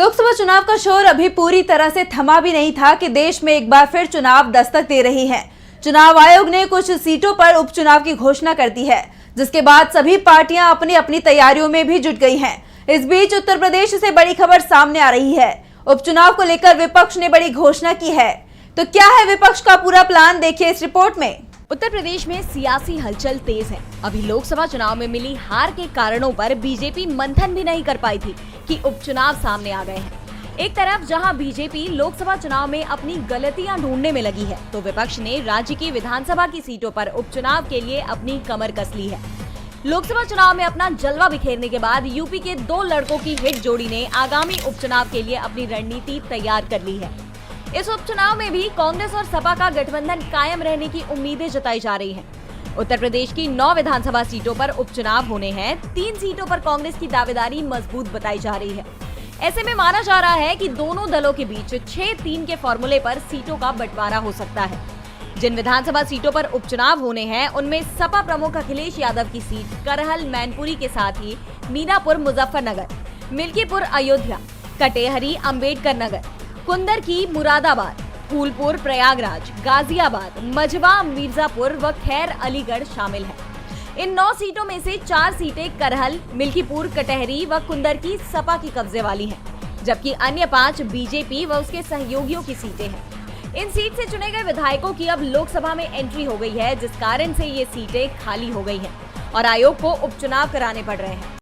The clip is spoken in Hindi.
लोकसभा चुनाव का शोर अभी पूरी तरह से थमा भी नहीं था कि देश में एक बार फिर चुनाव दस्तक दे रही है। चुनाव आयोग ने कुछ सीटों पर उपचुनाव की घोषणा कर दी है, जिसके बाद सभी पार्टियां अपनी अपनी तैयारियों में भी जुट गई हैं। इस बीच उत्तर प्रदेश से बड़ी खबर सामने आ रही है। उपचुनाव को लेकर विपक्ष ने बड़ी घोषणा की है। तो क्या है विपक्ष का पूरा प्लान, देखिए इस रिपोर्ट में। उत्तर प्रदेश में सियासी हलचल तेज है। अभी लोकसभा चुनाव में मिली हार के कारणों पर बीजेपी मंथन भी नहीं कर पाई थी कि उपचुनाव सामने आ गए हैं। एक तरफ जहां बीजेपी लोकसभा चुनाव में अपनी गलतियां ढूंढने में लगी है, तो विपक्ष ने राज्य की विधानसभा की सीटों पर उपचुनाव के लिए अपनी कमर कस ली है। लोकसभा चुनाव में अपना जलवा बिखेरने के बाद यूपी के दो लड़कों की हिट जोड़ी ने आगामी उपचुनाव के लिए अपनी रणनीति तैयार कर ली है। इस उपचुनाव में भी कांग्रेस और सपा का गठबंधन कायम रहने की उम्मीदें जताई जा रही हैं। उत्तर प्रदेश की 9 विधानसभा सीटों पर उपचुनाव होने हैं। 3 सीटों पर कांग्रेस की दावेदारी मजबूत बताई जा रही है। ऐसे में माना जा रहा है कि दोनों दलों के बीच 6-3 के फॉर्मूले पर सीटों का बंटवारा हो सकता है। जिन विधानसभा सीटों पर उपचुनाव होने हैं, उनमें सपा प्रमुख अखिलेश यादव की सीट करहल मैनपुरी के साथ ही मीनापुर मुजफ्फरनगर, मिल्कीपुर अयोध्या, कटेहरी अम्बेडकर नगर, कुंदर की मुरादाबाद, फूलपुर प्रयागराज, गाजियाबाद, मझवा मिर्जापुर व खैर अलीगढ़ शामिल है। इन 9 सीटों में से 4 सीटें करहल, मिल्कीपुर, कटेहरी व कुंदर की सपा की कब्जे वाली हैं, जबकि अन्य 5 बीजेपी व उसके सहयोगियों की सीटें हैं। इन सीट से चुने गए विधायकों की अब लोकसभा में एंट्री हो गई है, जिस कारण से ये सीटें खाली हो गई हैं और आयोग को उपचुनाव कराने पड़ रहे हैं।